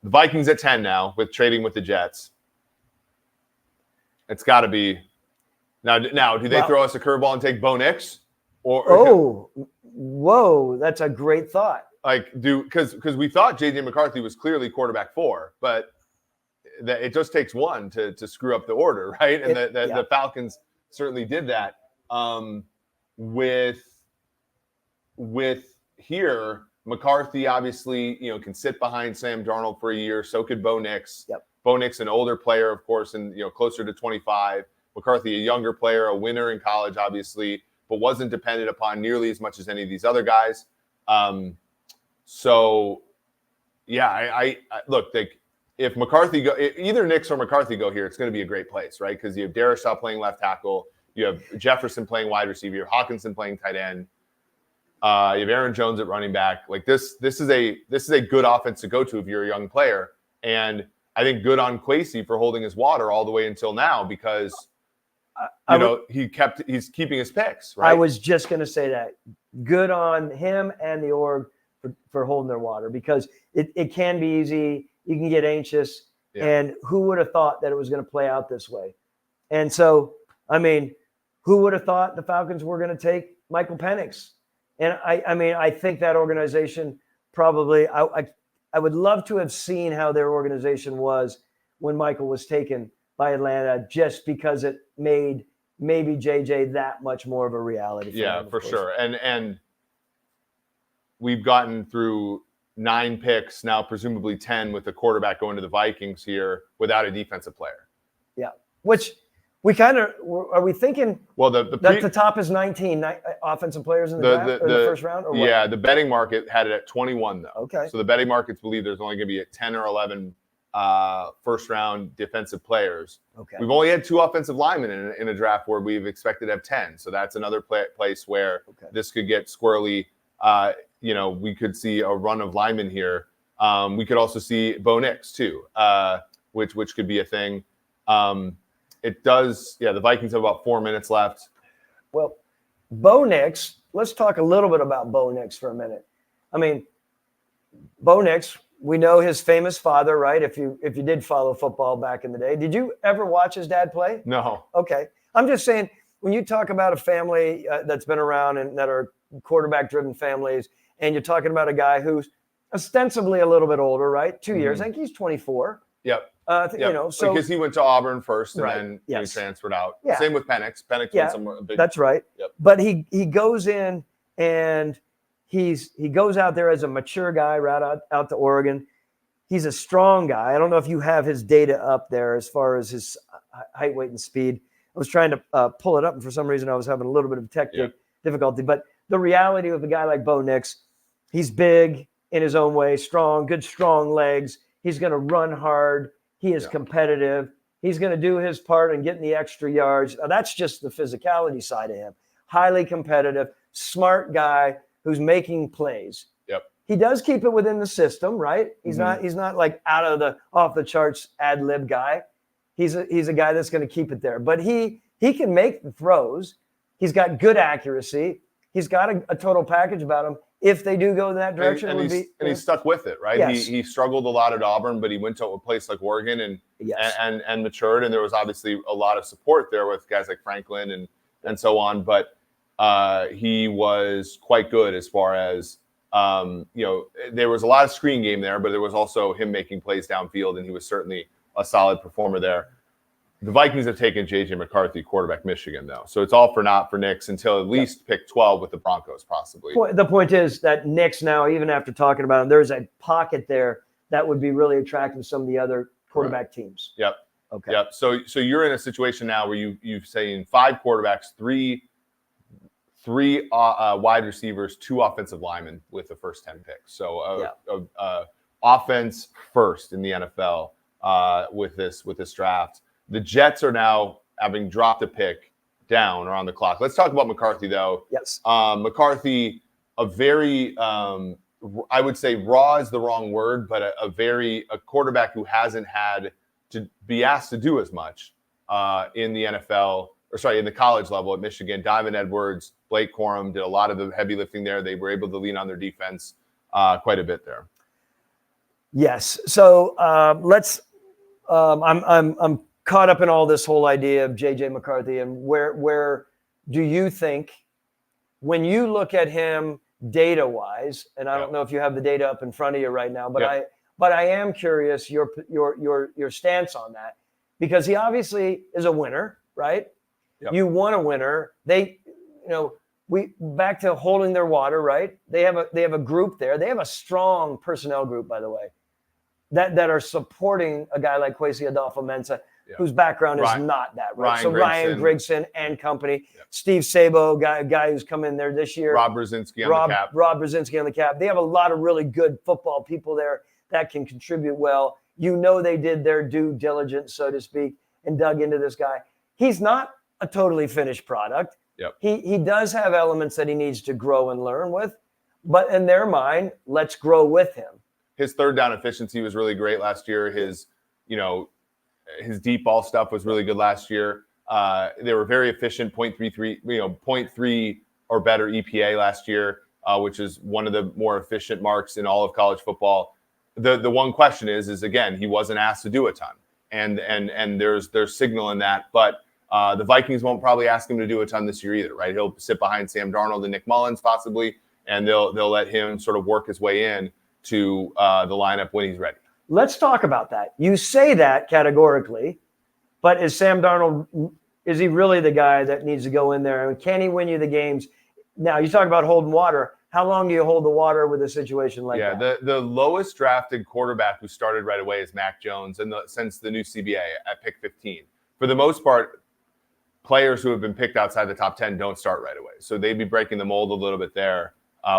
The Vikings at 10 now with trading with the Jets. It's got to be now. Do they throw us a curveball and take Bo Nix? Whoa, that's a great thought. Because we thought J.J. McCarthy was clearly quarterback 4, but it just takes one to screw up the order, right? And the Falcons certainly did that. With here, McCarthy obviously can sit behind Sam Darnold for a year. So could Bo Nix. Yep. Bo Nix, an older player, of course, and closer to 25. McCarthy, a younger player, a winner in college, obviously, but wasn't dependent upon nearly as much as any of these other guys. I look, if McCarthy either Nix or McCarthy go here, it's going to be a great place, right? Because you have Darrisaw playing left tackle, you have Jefferson playing wide receiver, you have Hawkinson playing tight end, you have Aaron Jones at running back. Like this is a good offense to go to if you're a young player, and I think good on Kwesi for holding his water all the way until now because he's keeping his picks, right? I was just going to say that. Good on him and the org for holding their water because it can be easy. You can get anxious. Yeah. And who would have thought that it was going to play out this way? And so, who would have thought the Falcons were going to take Michael Penix? And I think that organization probably I would love to have seen how their organization was when Michael was taken by Atlanta just because it made maybe JJ that much more of a reality. For sure. And we've gotten through 9 picks, now presumably 10 with the quarterback going to the Vikings here without a defensive player. Yeah, which we are we thinking that the top is 19 offensive players in the draft, or the first round? Or what? Yeah, the betting market had it at 21, though. Okay. So the betting markets believe there's only going to be 10 or 11 first-round defensive players. Okay. We've only had 2 offensive linemen in a draft where we've expected to have 10. So that's another place where this could get squirrely. We could see a run of linemen here. We could also see Bo Nix, too, which could be a thing. It does. Yeah, the Vikings have about 4 minutes left. Well, Bo Nix, let's talk a little bit about Bo Nix for a minute. Bo Nix, we know his famous father, right? If you did follow football back in the day. Did you ever watch his dad play? No. Okay. I'm just saying, when you talk about a family that's been around and that are quarterback-driven families, and you're talking about a guy who's ostensibly a little bit older, right? 2 years. I think he's 24. Yep. So because he went to Auburn first and then he transferred out. Yeah. Same with Penix. Penix went somewhere big. That's right. Yep. But he goes in and he goes out there as a mature guy right out to Oregon. He's a strong guy. I don't know if you have his data up there as far as his height, weight, and speed. I was trying to pull it up, and for some reason I was having a little bit of technical difficulty. But the reality of a guy like Bo Nix, he's big in his own way, good, strong legs. He's going to run hard. He is competitive. He's going to do his part in getting the extra yards. Now, that's just the physicality side of him. Highly competitive, smart guy who's making plays. Yep. He does keep it within the system, right? He's not like off the charts ad lib guy. He's a guy that's going to keep it there. But he can make the throws. He's got good accuracy. He's got a total package about him. If they do go in that direction, and he stuck with it, right? Yes. He struggled a lot at Auburn, but he went to a place like Oregon and matured. And there was obviously a lot of support there with guys like Franklin and so on. But he was quite good as far as there was a lot of screen game there, but there was also him making plays downfield, and he was certainly a solid performer there. The Vikings have taken J.J. McCarthy, quarterback Michigan, though. So it's all for naught for Nix until at least pick 12 with the Broncos, possibly. The point is that Nix now, even after talking about him, there's a pocket there that would be really attractive to some of the other quarterback teams. Yep. Okay. Yep. So you're in a situation now where you've saying 5 quarterbacks, three wide receivers, 2 offensive linemen with the first 10 picks. So offense first in the NFL with this draft. The Jets are now having dropped a pick down or on the clock. Let's talk about McCarthy, though. Yes. McCarthy, a very, I would say raw is the wrong word, but a quarterback who hasn't had to be asked to do as much in the NFL, in the college level at Michigan. Diamond Edwards, Blake Corum did a lot of the heavy lifting there. They were able to lean on their defense quite a bit there. Yes. So let's. I'm caught up in all this whole idea of JJ McCarthy, and where do you think, when you look at him data wise, and I don't know if you have the data up in front of you right now, but I am curious your stance on that, because he obviously is a winner, right? Yep. You want a winner. We back to holding their water, right? They have a group there. They have a strong personnel group, by the way, that are supporting a guy like Kwesi Adolfo-Mensah, whose background is not that, right? Ryan Grigson and company. Yep. Steve Sabo, guy who's come in there this year. Rob Brzezinski on the cap. Rob Brzezinski on the cap. They have a lot of really good football people there that can contribute well. They did their due diligence, so to speak, and dug into this guy. He's not a totally finished product. Yep. He does have elements that he needs to grow and learn with, but in their mind, let's grow with him. His third down efficiency was really great last year. His deep ball stuff was really good last year. They were very efficient, 0.3 or better EPA last year, which is one of the more efficient marks in all of college football. The one question is again, he wasn't asked to do a ton, and there's signal in that, but the Vikings won't probably ask him to do a ton this year either, right? He'll sit behind Sam Darnold and Nick Mullins possibly, and they'll let him sort of work his way in to the lineup when he's ready. Let's talk about that. You say that categorically, but is Sam Darnold, is he really the guy that needs to go in there? I mean, can he win you the games? Now, you talk about holding water. How long do you hold the water with a situation like that? Yeah, the lowest drafted quarterback who started right away is Mac Jones, and since the new CBA at pick 15. For the most part, players who have been picked outside the top 10 don't start right away. So they'd be breaking the mold a little bit there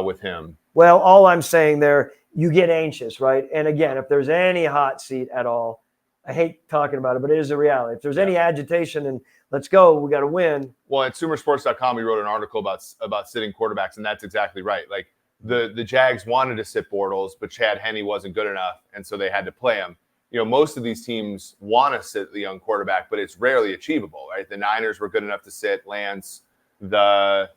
with him. Well, all I'm saying there, you get anxious, right? And again, if there's any hot seat at all, I hate talking about it, but it is a reality. If there's any agitation and let's go, we got to win. Well, at SumerSports.com, we wrote an article about sitting quarterbacks, and that's exactly right. Like the Jags wanted to sit Bortles, but Chad Henne wasn't good enough, and so they had to play him. Most of these teams want to sit the young quarterback, but it's rarely achievable, right? The Niners were good enough to sit Lance. The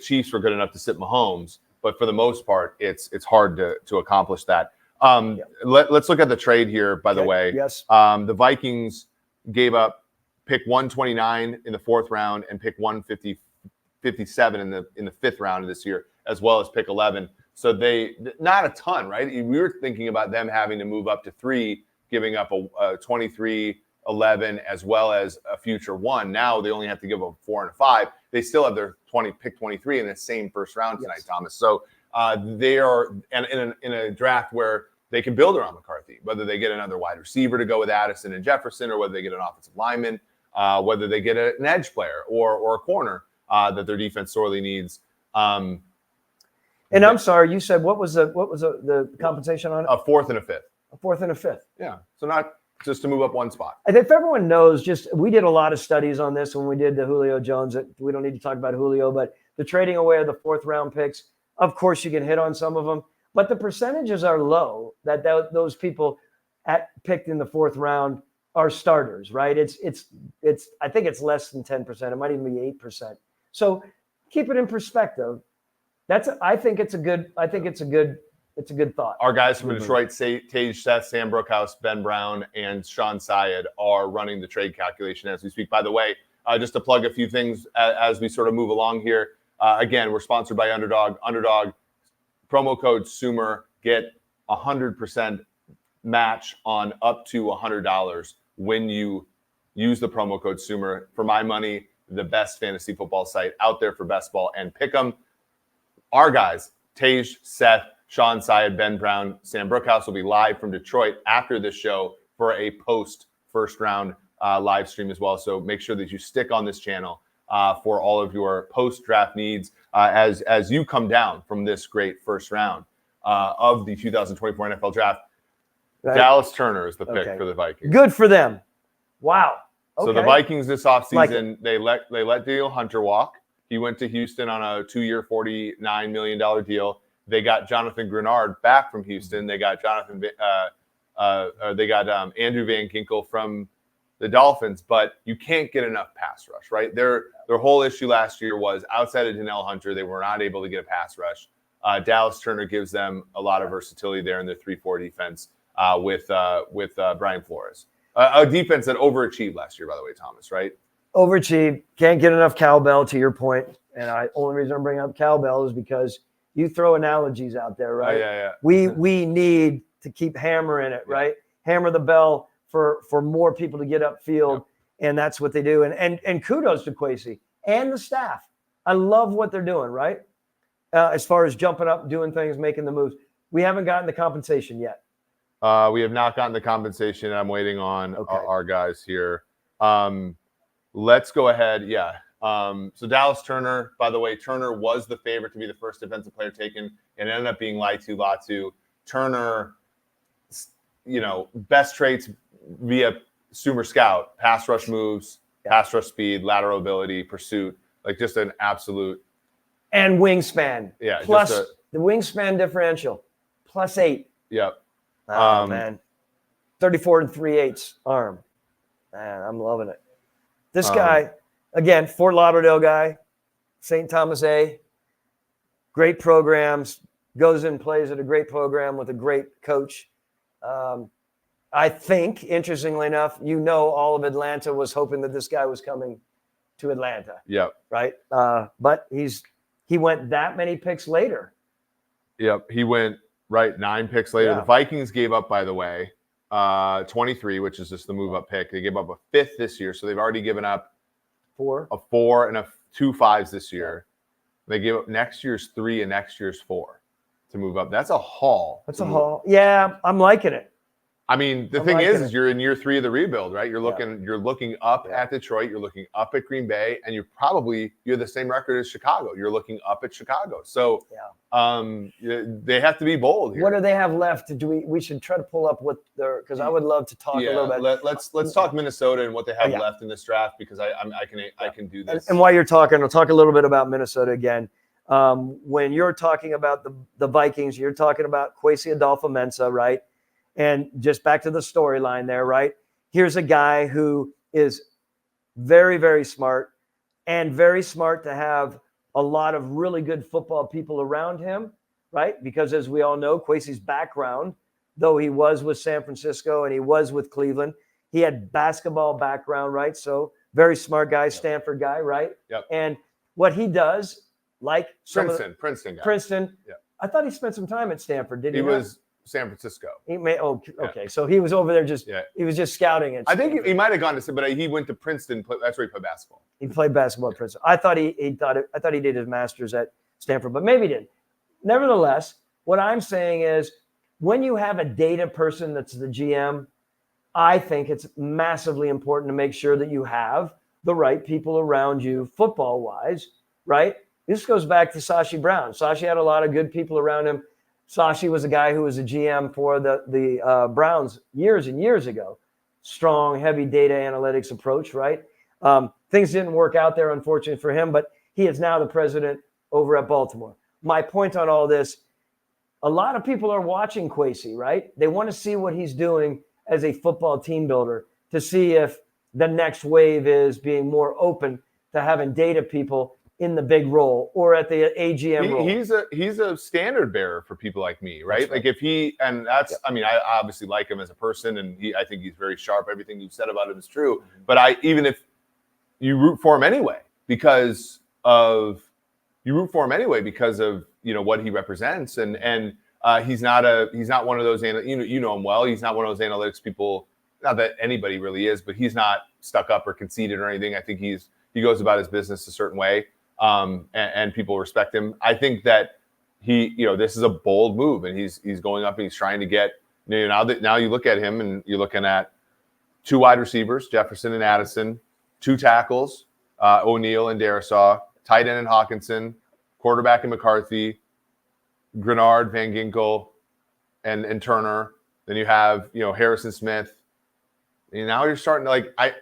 Chiefs were good enough to sit Mahomes, but for the most part, it's hard to accomplish that. Let's look at the trade here, by the way. Yes. The Vikings gave up pick 129 in the fourth round and pick 157 in the fifth round of this year, as well as pick 11. So not a ton, right? We were thinking about them having to move up to 3, giving up a 23, 11, as well as a future 1. Now they only have to give up 4 and a 5. They still have their pick 23 in the same first round tonight, Thomas. So they are in a draft where they can build around McCarthy, whether they get another wide receiver to go with Addison and Jefferson, or whether they get an offensive lineman, whether they get an edge player or a corner that their defense sorely needs. And I'm sorry, you said what was the compensation on it? A 4th and a 5th. A 4th and a 5th. Yeah. So not just to move up one spot. And if everyone knows, we did a lot of studies on this when we did the Julio Jones. We don't need to talk about Julio, but the trading away of the 4th round picks, of course you can hit on some of them, but the percentages are low that those people picked in the 4th round are starters, right? It's I think it's less than 10%. It might even be 8%. So keep it in perspective. I think it's a good thought. Our guys from Detroit, Tage Seth, Sam Brookhouse, Ben Brown, and Sean Syed are running the trade calculation as we speak. By the way, just to plug a few things as we sort of move along here. Again, we're sponsored by Underdog. Underdog, promo code SUMER, get 100% match on up to $100 when you use the promo code SUMER. For my money, the best fantasy football site out there for best ball and pick 'em. Our guys, Tage, Seth, Sean Syed, Ben Brown, Sam Brookhouse will be live from Detroit after this show for a post-first round live stream as well. So make sure that you stick on this channel for all of your post-draft needs as you come down from this great first round of the 2024 NFL Draft. Right. Dallas Turner is the pick for the Vikings. Good for them. Wow. Okay. So the Vikings this offseason, they let Daniel Hunter walk. He went to Houston on a 2-year, $49 million deal. They got Jonathan Grenard back from Houston. They got Andrew Van Ginkel from the Dolphins, but you can't get enough pass rush, right? Their whole issue last year was outside of Danielle Hunter, they were not able to get a pass rush. Dallas Turner gives them a lot of versatility there in their 3-4 defense with Brian Flores. A defense that overachieved last year, by the way, Thomas, right? Overachieved. Can't get enough cowbell, to your point. And only reason I'm bringing up cowbell is because you throw analogies out there, right? Yeah. We need to keep hammering it, right? Hammer the bell for more people to get upfield, and that's what they do. And kudos to Kwesi and the staff. I love what they're doing, right? As far as jumping up, doing things, making the moves. We haven't gotten the compensation yet. We have not gotten the compensation. I'm waiting on our guys here. Let's go ahead. Yeah. So Dallas Turner, by the way, Turner was the favorite to be the first defensive player taken. It ended up being Latu. Turner, best traits via Sumer Scout: pass rush moves, pass rush speed, lateral ability, pursuit, like just an absolute. And wingspan. Yeah. Plus the wingspan differential, +8. Yep. Oh, man. 34 3/8 arm. Man, I'm loving it. This guy, again, Fort Lauderdale guy, St. Thomas A. Great programs, goes and plays at a great program with a great coach. I think, interestingly enough, all of Atlanta was hoping that this guy was coming to Atlanta. Yep. Right? But he went that many picks later. Yep. He went 9 picks later. Yeah. The Vikings gave up, by the way, 23, which is just the move up pick. They gave up a 5th this year, so they've already given up a 4 and 2 5s this year. They gave up next year's 3 and next year's 4 to move up. That's a haul. That's a haul. Yeah, I'm liking it. I mean, the thing is you're in year 3 of the rebuild, right? You're looking up at Detroit, you're looking up at Green Bay, and you have the same record as Chicago. You're looking up at Chicago. So they have to be bold here. What do they have left? We should try to pull up what they're, because I would love to talk a little bit. Let's talk Minnesota and what they have left in this draft, because I can do this. And while you're talking, I'll talk a little bit about Minnesota again. When you're talking about the Vikings, you're talking about Kwesi Adolfo-Mensah, right? And just back to the storyline there, right? Here's a guy who is very, very smart, and very smart to have a lot of really good football people around him, right? Because as we all know, Kwesi's background, though he was with San Francisco and he was with Cleveland, he had basketball background, right? So very smart guy, Stanford guy, right? Yep. And what he does, like Princeton guy. Princeton. Yeah. I thought he spent some time at Stanford. Did he? He was San Francisco. Okay. So he was over there he was just scouting. I think he might have gone to, but he went to Princeton. That's where he played basketball. He played basketball at Princeton. I thought he did his master's at Stanford, but maybe he didn't. Nevertheless, what I'm saying is, when you have a data person that's the GM, I think it's massively important to make sure that you have the right people around you, football-wise, right? This goes back to Sashi Brown. Sashi had a lot of good people around him. Sashi was a guy who was a GM for the Browns years and years ago. Strong, heavy data analytics approach, right? Things didn't work out there, unfortunately for him, but he is now the president over at Baltimore. My point on all this, a lot of people are watching Kwesi, right? They want to see what he's doing as a football team builder, to see if the next wave is being more open to having data people in the big role or at the AGM role. He's a standard bearer for people like me, right? Like if I mean, I obviously like him as a person, and I think he's very sharp. Everything you've said about him is true. But even if you root for him anyway, because of what he represents, and he's not one of those, you know him well. He's not one of those analytics people. Not that anybody really is, but he's not stuck up or conceited or anything. I think he goes about his business a certain way. And people respect him. I think that this is a bold move, and he's going up and he's trying to get, now you look at him and you're looking at 2 wide receivers, Jefferson and Addison, 2 tackles, O'Neal and Darisaw, tight end and Hawkinson, quarterback and McCarthy, Grenard, Van Ginkel, and Turner. Then you have, Harrison Smith. And now you're starting to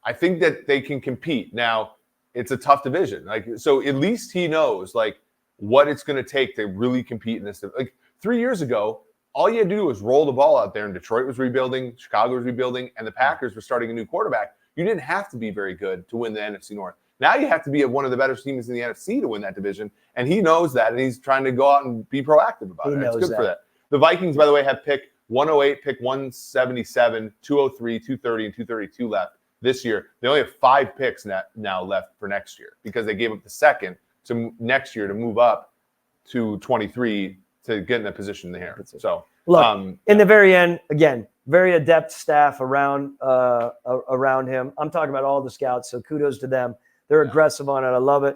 I think that they can compete. Now, it's a tough division. So at least he knows what it's going to take to really compete in this. 3 years ago, all you had to do was roll the ball out there, and Detroit was rebuilding, Chicago was rebuilding, and the Packers were starting a new quarterback. You didn't have to be very good to win the NFC North. Now you have to be one of the better teams in the NFC to win that division. And he knows that, and he's trying to go out and be proactive about it. It's good for that. The Vikings, by the way, have pick 108, pick 177, 203, 230, and 232 left this year. They only have 5 picks now left for next year because they gave up the second to next year to move up to 23 to get in a position there. So look, in the very end, again, very adept staff around him. I'm talking about all the scouts, so kudos to them. They're aggressive on it. I love it.